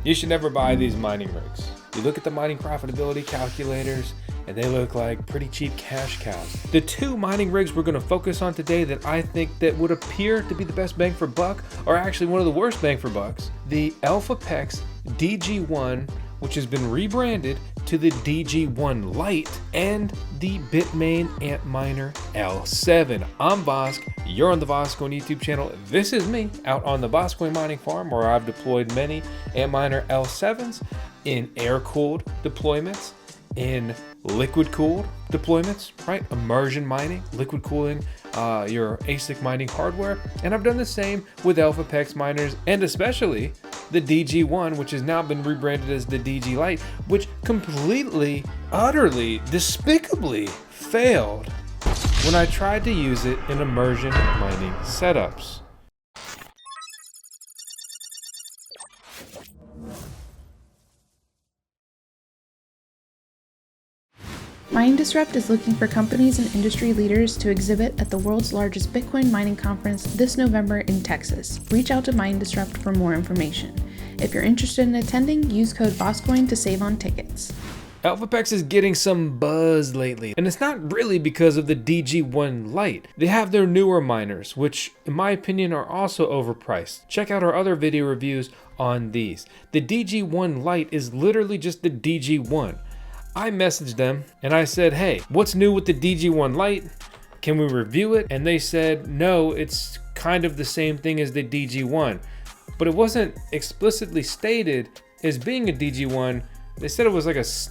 You should never buy these mining rigs. You look at the mining profitability calculators and they look like pretty cheap cash cows. The two mining rigs we're gonna focus on today that I think that would appear to be the best bang for buck are actually one of the worst bang for bucks. The Elphapex DG1, which has been rebranded to the DG1 Lite, and the Bitmain Antminer L7. I'm Vosk, you're on the VoskCoin YouTube channel. This is me out on the VoskCoin mining farm where I've deployed many Antminer L7s in air-cooled deployments, in liquid-cooled deployments, right? Immersion mining, liquid cooling your ASIC mining hardware. And I've done the same with Elphapex miners, and especially the DG1, which has now been rebranded as the DG Lite, which completely, utterly, despicably failed when I tried to use it in immersion mining setups. Mining Disrupt is looking for companies and industry leaders to exhibit at the world's largest Bitcoin mining conference this November in Texas. Reach out to Mining Disrupt for more information. If you're interested in attending, use code VoskCoin to save on tickets. Elphapex is getting some buzz lately, and it's not really because of the DG1 Lite. They have their newer miners, which in my opinion are also overpriced. Check out our other video reviews on these. The DG1 Lite is literally just the DG1. I messaged them and I said, hey, what's new with the DG1 Lite? Can we review it? And they said, no, it's kind of the same thing as the DG1. But it wasn't explicitly stated as being a DG1. They said it was like it's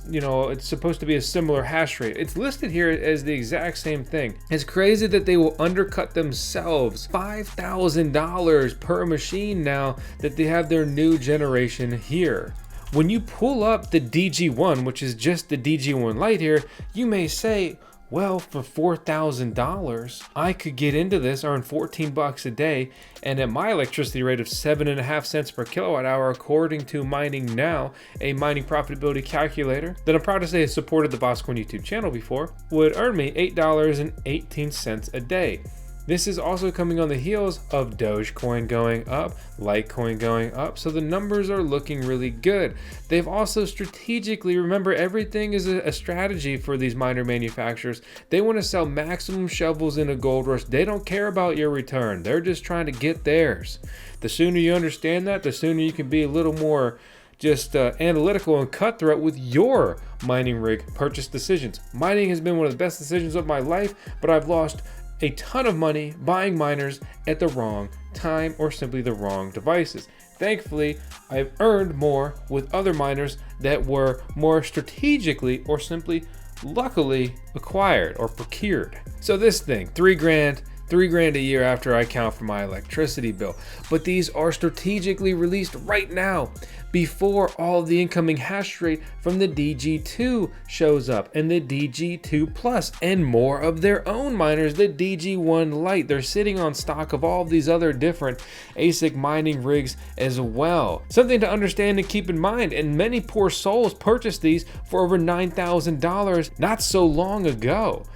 supposed to be a similar hash rate. It's listed here as the exact same thing. It's crazy that they will undercut themselves $5,000 per machine now that they have their new generation here. When you pull up the DG1, which is just the DG1 Lite here, you may say, well, for $4,000, I could get into this, earn 14 bucks a day, and at my electricity rate of 7.5 cents per kilowatt hour, according to Mining Now, a mining profitability calculator that I'm proud to say has supported the VoskCoin YouTube channel before, would earn me $8.18 a day. This is also coming on the heels of Dogecoin going up, litecoin going up, so the numbers are looking really good. They've also strategically, remember, everything is a strategy for these miner manufacturers. They want to sell maximum shovels in a gold rush. They don't care about your return. They're just trying to get theirs. The sooner you understand that, the sooner you can be a little more just analytical and cutthroat with your mining rig purchase decisions. Mining has been one of the best decisions of my life, but I've lost a ton of money buying miners at the wrong time or simply the wrong devices. Thankfully, I've earned more with other miners that were more strategically or simply luckily acquired or procured. So this thing, $3,000 a year after I count for my electricity bill. But these are strategically released right now before all the incoming hash rate from the DG2 shows up and the DG2 Plus and more of their own miners, the DG1 Lite. They're sitting on stock of all of these other different ASIC mining rigs as well. Something to understand and keep in mind, and many poor souls purchased these for over $9,000 not so long ago.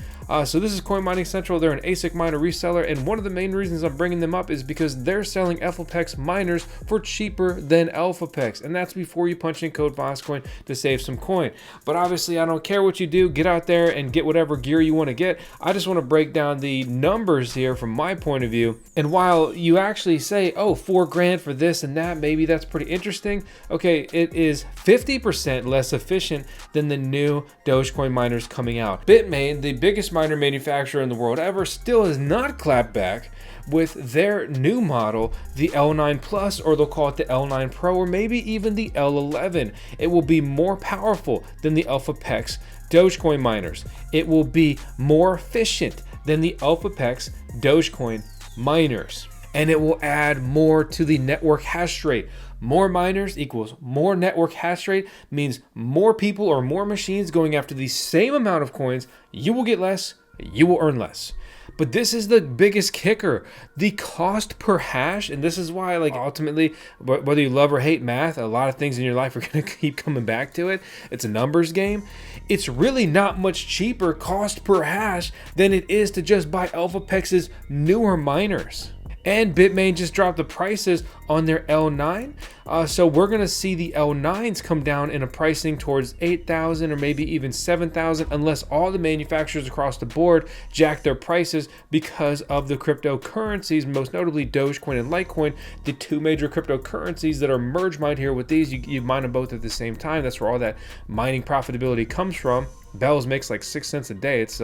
So this is Coin Mining Central. They're an ASIC miner reseller, and one of the main reasons I'm bringing them up is because they're selling Elphapex miners for cheaper than Elphapex, and that's before you punch in code VoskCoin to save some coin. But obviously, I don't care what you do. Get out there and get whatever gear you want to get. I just want to break down the numbers here from my point of view. And while you actually say, oh, $4,000 for this and that, maybe that's pretty interesting. Okay, it is 50% less efficient than the new Dogecoin miners coming out. Bitmain, the biggest miner manufacturer in the world ever, still has not clapped back with their new model, the L9 Plus, or they'll call it the L9 Pro, or maybe even the L11. It will be more powerful than the Elphapex Dogecoin miners. It will be more efficient than the Elphapex Dogecoin miners. And it will add more to the network hash rate. More miners equals more network hash rate, means more people or more machines going after the same amount of coins. You will get less, you will earn less. But this is the biggest kicker, the cost per hash. And this is why, like, ultimately, whether you love or hate math, a lot of things in your life are going to keep coming back to it. It's a numbers game. It's really not much cheaper cost per hash than it is to just buy Elphapex's newer miners. And Bitmain just dropped the prices on their L9. So we're going to see the L9s come down in a pricing towards 8,000 or maybe even 7,000 unless all the manufacturers across the board jack their prices because of the cryptocurrencies, most notably Dogecoin and Litecoin, the two major cryptocurrencies that are merge mined here with these. You mine them both at the same time. That's where all that mining profitability comes from. Bells makes like 6 cents a day. It's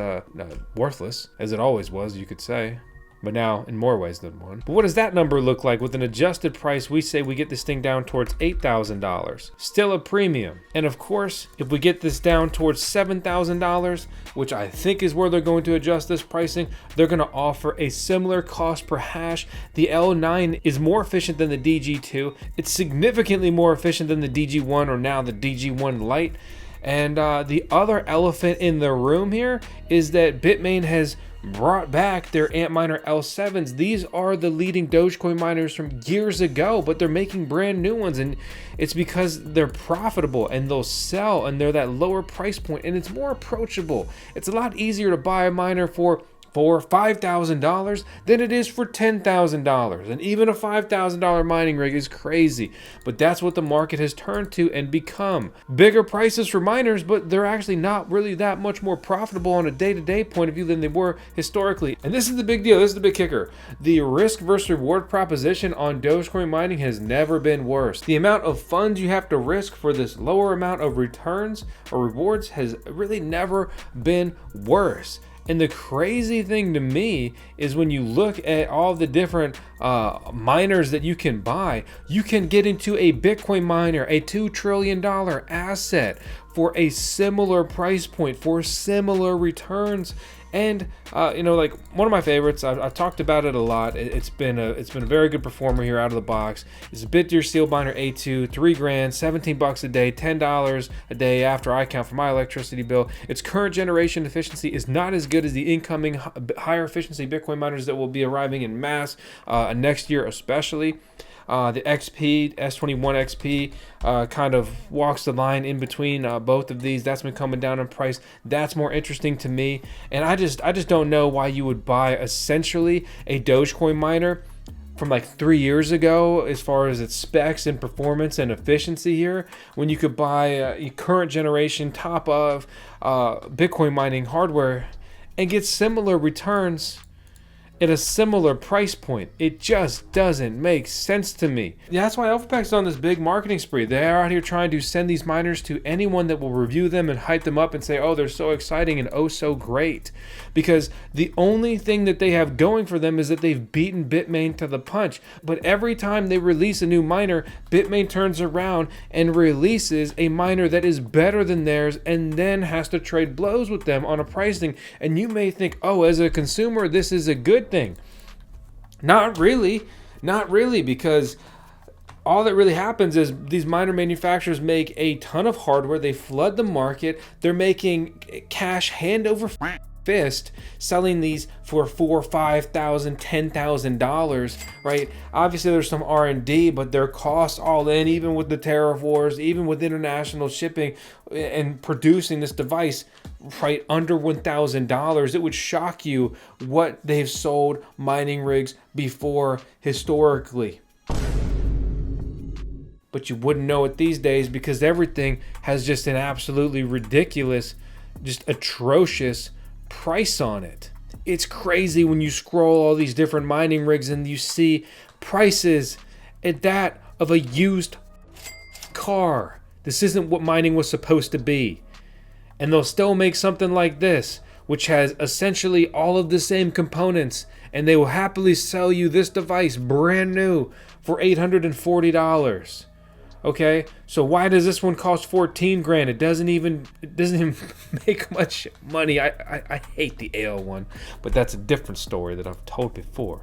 worthless, as it always was, you could say. But now in more ways than one. But what does that number look like? With an adjusted price, we say we get this thing down towards $8,000. Still a premium. And of course, if we get this down towards $7,000, which I think is where they're going to adjust this pricing, they're going to offer a similar cost per hash. The L9 is more efficient than the DG2. It's significantly more efficient than the DG1 or now the DG1 Lite. And the other elephant in the room here is that Bitmain has brought back their Antminer L7s. These are the leading Dogecoin miners from years ago, but they're making brand new ones, and it's because they're profitable and they'll sell and they're that lower price point and it's more approachable. It's a lot easier to buy a miner for $5,000 than it is for $10,000, and even a $5,000 mining rig is crazy. But that's what the market has turned to and become. Bigger prices for miners, but they're actually not really that much more profitable on a day-to-day point of view than they were historically. And this is the big deal. This is the big kicker. The risk versus reward proposition on Dogecoin mining has never been worse. The amount of funds you have to risk for this lower amount of returns or rewards has really never been worse. And the crazy thing to me is when you look at all the different miners that you can buy, you can get into a Bitcoin miner, a $2 trillion asset for a similar price point, for similar returns. And like one of my favorites, I've talked about it a lot. It's been a very good performer here out of the box. It's a Bitdeer Seal Miner A2, $3,000, 17 bucks a day, $10 a day after I count for my electricity bill. Its current generation efficiency is not as good as the incoming higher efficiency Bitcoin miners that will be arriving in mass next year, especially. The XP, S21 XP, kind of walks the line in between both of these. That's been coming down in price. That's more interesting to me. And I just don't know why you would buy essentially a Dogecoin miner from like 3 years ago as far as its specs and performance and efficiency here, when you could buy a current generation top of Bitcoin mining hardware and get similar returns at a similar price point. It just doesn't make sense to me. Yeah, that's why Elphapex is on this big marketing spree. They're out here trying to send these miners to anyone that will review them and hype them up and say, oh, they're so exciting and oh so great. Because the only thing that they have going for them is that they've beaten Bitmain to the punch. But every time they release a new miner, Bitmain turns around and releases a miner that is better than theirs and then has to trade blows with them on a pricing. And you may think, oh, as a consumer, this is a good thing. Not really, because all that really happens is these miner manufacturers make a ton of hardware, they flood the market, they're making cash hand over fist selling these for $4,000, $5,000, $10,000, right? Obviously there's some R&D, but their costs all in, even with the tariff wars, even with international shipping and producing this device, right, under $1,000. It would shock you what they've sold mining rigs before historically. But you wouldn't know it these days because everything has just an absolutely ridiculous, just atrocious price on it. It's crazy when you scroll all these different mining rigs and you see prices at that of a used car. This isn't what mining was supposed to be. And they'll still make something like this, which has essentially all of the same components, and they will happily sell you this device brand new for $840. Okay, so why does this one cost $14,000? It doesn't even make much money. I hate the AL1, but that's a different story that I've told before.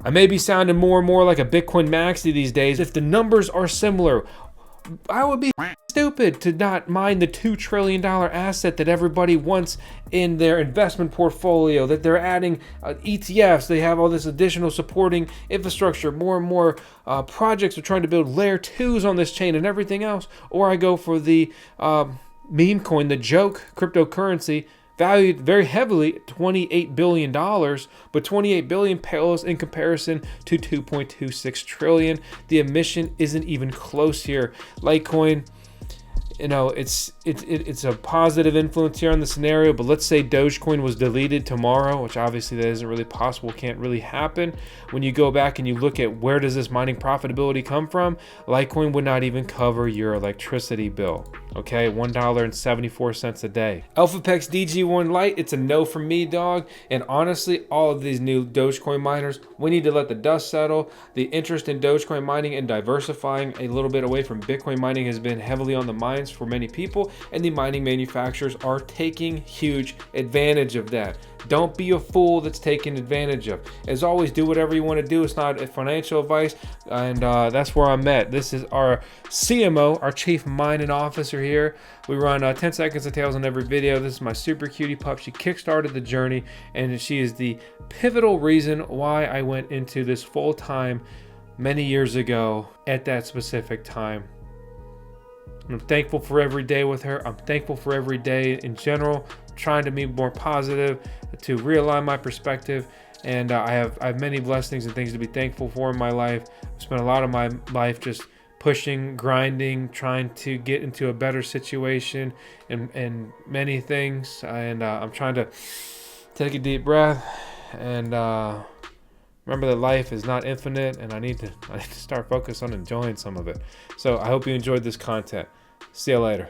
I may be sounding more and more like a Bitcoin maxi these days. If the numbers are similar, I would be stupid to not mine the $2 trillion asset that everybody wants in their investment portfolio, that they're adding ETFs, they have all this additional supporting infrastructure, more and more projects are trying to build layer 2s on this chain and everything else. Or I go for the meme coin, the joke cryptocurrency, valued very heavily at $28 billion, but 28 billion pales in comparison to 2.26 trillion. The emission isn't even close here. Litecoin, you know, it's a positive influence here on the scenario, but let's say Dogecoin was deleted tomorrow, which obviously that isn't really possible, can't really happen. When you go back and you look at where does this mining profitability come from, Litecoin would not even cover your electricity bill. Okay, $1.74 a day. Elphapex DG1 Lite, it's a no from me, dog. And honestly, all of these new Dogecoin miners, we need to let the dust settle. The interest in Dogecoin mining and diversifying a little bit away from Bitcoin mining has been heavily on the minds for many people, and the mining manufacturers are taking huge advantage of that. Don't be a fool that's taken advantage of. As always, do whatever you want to do. It's not financial advice, and that's where I'm at. This is our CMO, our Chief Mining Officer here. We run 10 seconds of tails on every video. This is my super cutie pup. She kickstarted the journey, and she is the pivotal reason why I went into this full-time many years ago at that specific time. I'm thankful for every day with her. I'm thankful for every day in general, trying to be more positive, to realign my perspective. And I have many blessings and things to be thankful for in my life. I've spent a lot of my life just pushing, grinding, trying to get into a better situation and many things. And I'm trying to take a deep breath and remember that life is not infinite, and I need to start focusing on enjoying some of it. So I hope you enjoyed this content. See you later.